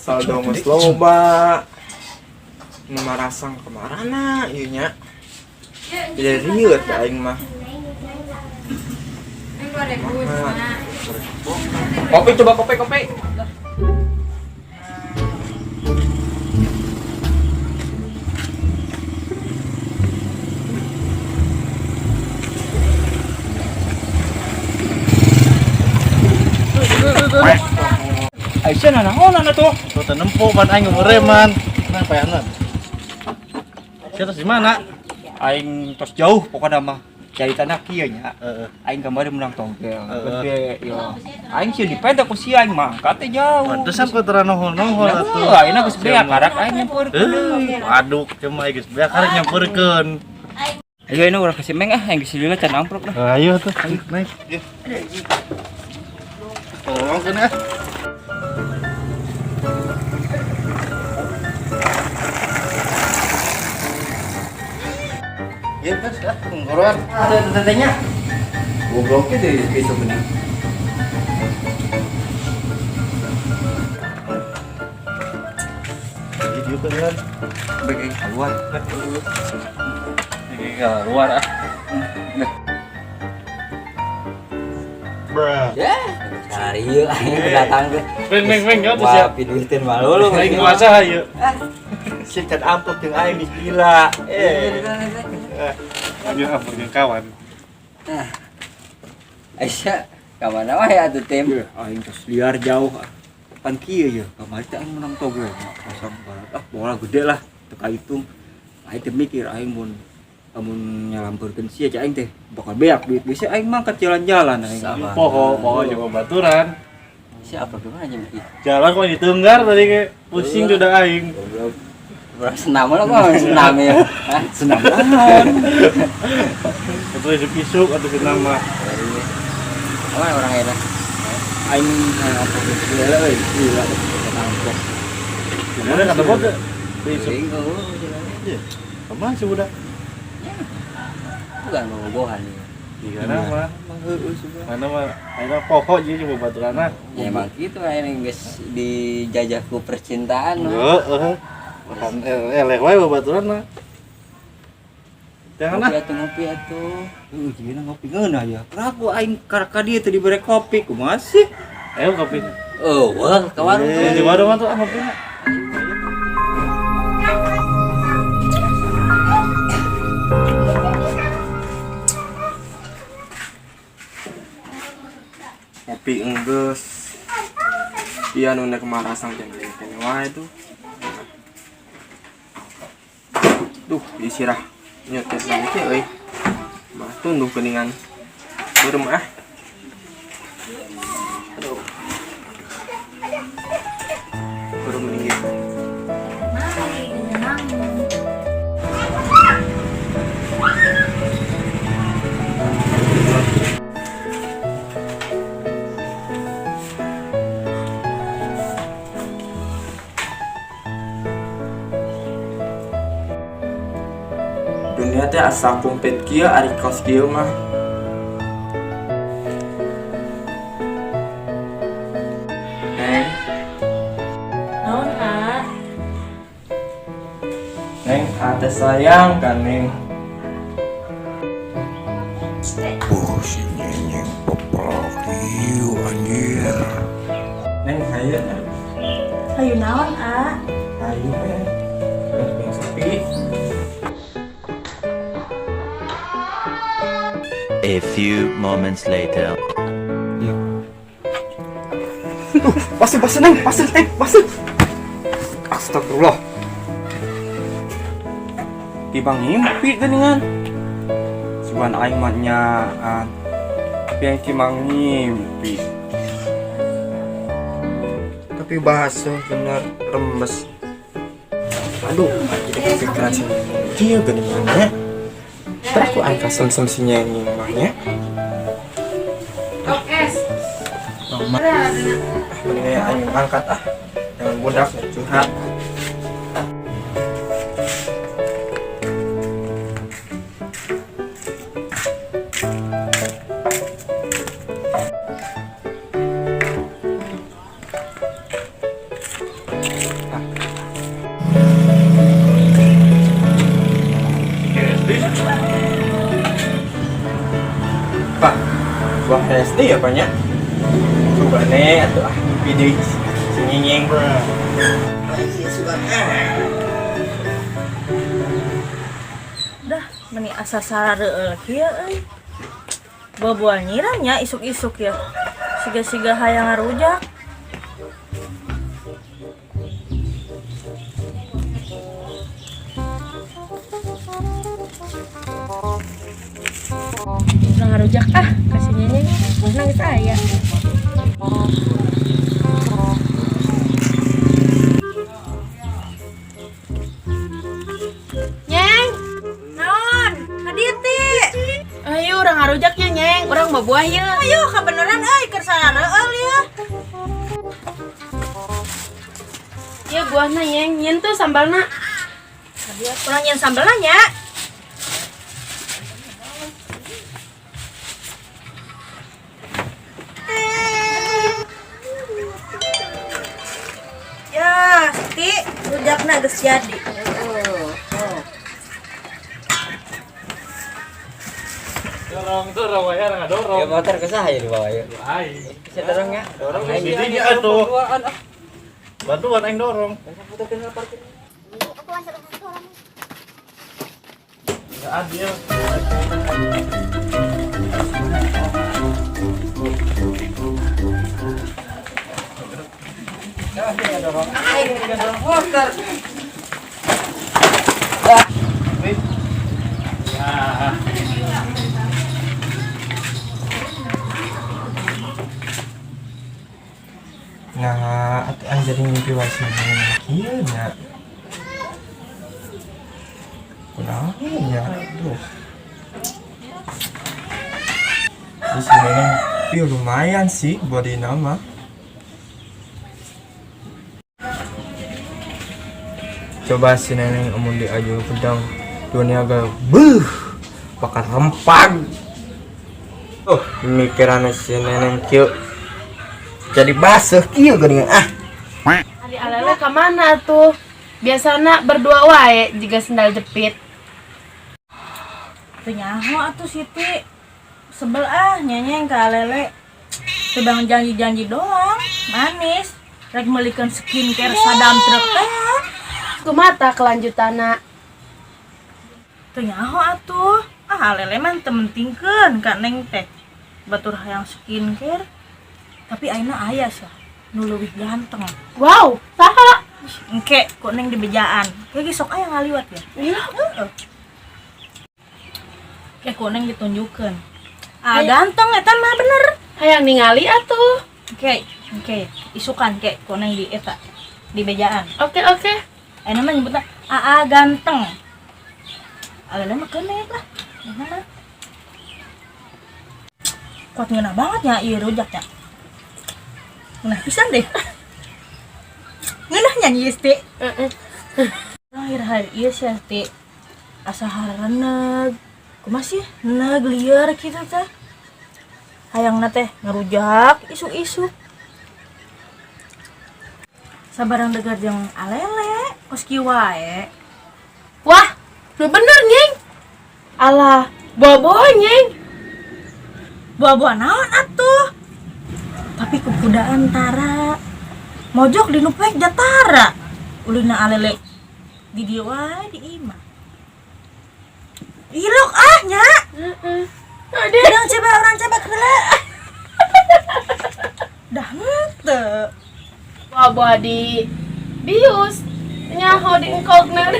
Saldo mas loba memarasang kemarana ieu nya. Jadi rieuh aing mah. Kopi coba kopi. Aisyah naon tuh? Tuh tenempo ban aing ngereman. Kenapa ya nan? Saya terus di mana? Aing tos jauh pokoknya mah. Cari tanah kieu nya. Aing kemarin menang togel. Gede ya. Aing sih dipeda ku si aing mah. Kate jauh. Pantesan ku teu nohol-nohol atuh. Ayeuna geus beak karak aing nyampeurkeun. Aduh, cuma geus beak karek nyampeurkeun. Ayo ini urang kasih meng aing geus lila can amplop lah. Ayo tuh, naik. Tolong kan ya. Iya kan sudah penggorokan. Ada tetenya. Gobloknya deh besok ini. Ini juga kan. Bagi keluar. Ini keluar ah. Bruh. Ya, cari yuk aing datang teh. Beng ya tuh siap. Wah, piduhkeun malu lu. Aing kuasa hayu. Si can amplop jeung aing di gila. Ayo ampun jeung kawan. Aisyah, ka mana wae atuh tim? Aing tos liar jauh. Pan kieu ya, kamari teh aing menang togel. Pasang barat bola gede lah, teu kahitung. Aing teh mikir aing mun nyalampeurkeun sia cai aing teh bakal beak duit bisa aing mangkat jalan-jalan aing. Poho juga baturan. Siapa gimana aja mikir? Jalan kok ditenggar tadi kayak pusing sudah aing. Senam lah kok senam ya. Senam naon? Itu ada pisuk atau senam mah. Mana orang enak? Aing apa segala euy, gila. Tampok. Gimana kata bot? Pisuk. Iya. Kemana sih udah? Bukan bobogohan ya. Iya nama. Mana mah ada pokok jadi coba baturana. Ya emang gitu aing geus dijajah ku percintaan. Heeh. Makan eleh wae baturana. Jangan ngopi atuh. Gimana ngopi ngeunah ya. Ragu aing ka dieu teh dibere kopi kumaha sih? Ayo kopi. Wah, ka warung. Di warung mah tuh ngopi. Kopi enggeus. Ieu anu kemarasang teh wae tuh. Duh, disirah. Nyotes lagi euy. Mah tunduh geuningan. Beureum ah. Aduh. Beureum minggir. Dunia teh asa kumpet kieu ari kos kieu mah. Neng. Naon, Kak? Neng, ate sayang kan Neng. Si nyenyeng peplaki anjir. Neng, hayu. Hayu naon, A? Hayu Neng. Neng sepi. A few moments later. Pasir Neng. Astagfirullah. Tibang ngimpi geningan. Cuman aing mah nyaan. Tapi aing timang ngimpi. Tapi bahasa bener remes. Aduh, jadi kepikiran sih. Dia geningannya. Terus aku aing kasem-sem si nyanyi mahnya. Mending aing angkat jangan budak curhat. Pak, buah SD ya banyak. Coba nih atau video si nyinying. Dah, meni asa sarareueul kieu euy. Buah-buah nyiranya isuk-isuk ya. Siga-siga hayang ngarujak. Ngarujak kasih nyenyeng. Nangis aya. Nyeng, Naon? Hadiah ti. ayo orang ngarujak ya Nyeng, orang mau buah ya. Ayo kabeneran euy keur sarareueul ya. Ya buahna Nyeng, nyen tuh sambalna. Hadiah urang nyen sambelna nya. Ya, Siti, rujakna geus jadi. Dorong ya, dorong. Ya motor ke saya di bawah ya. Ai. Bisa dorong ya? Dorong Aing jadi bisa atuh. berduaan, ah. Bantuan aing dorong. Foto kenal parkir. Enggak adil. Aing juga dorong motor. Ya. Nah, atuh aing jadi mimpi wae kieu nya. Kunaon ya? Aduh. Di sini nih, lumayan sih body nama. Coba si neneng omong di ajo pedang dunia agak bakal rempag. Mikiran si neneng kieu jadi basuh kieu geuning Ari alele ka mana tuh? Biasana berdua wae jika sendal jepit. Teu nyaho atuh Siti. Sebel nyenyeng ka lele. Tebang janji-janji doang, manis. Rek meulikeun skincare sadam truk teh. Kumata kelanjutanna. Teu nyaho atuh. Lele mah teu mentingkeun ka neng teh. Batur hayang skincare. Tapi ayeuna aya sah nu leuwih ganteng. Wow, saha? Engke kok neng di bejaan. Kayak sok aya ngaliwat ya. Iya. Kayak kok neng ditunjukkeun. Ganteng eta mah bener. Hayang ningali atuh. Oke, isukan kek kok neng di eta di bejaan. Oke. Ayeuna mah nyebutna ganteng. Alele mah keuneuh lah. Gimana? Kuat ngeunah banget ya ieu rujaknya. Nah, pisan deh. Ngeunah nyanyi Sti. Terakhir hari ieu sia Sti. Asa hareuneg. Kumaha sih? Neug lieur kitu teh. Hayangna teh ngarujak isuk-isuk. Sabarang degar jeung alele, kos kieu wae. Wah, lu bener Nyeng. Alah, bobo Nyeng. Buah-buah naon atuh? Tapi kukuda antara mojok di nupek jatara. Ulina alele di dieu wae di imah. Ilok nya. Orang coba kela. Dah henteu. Bobo di bius. Nyaho di engkogna.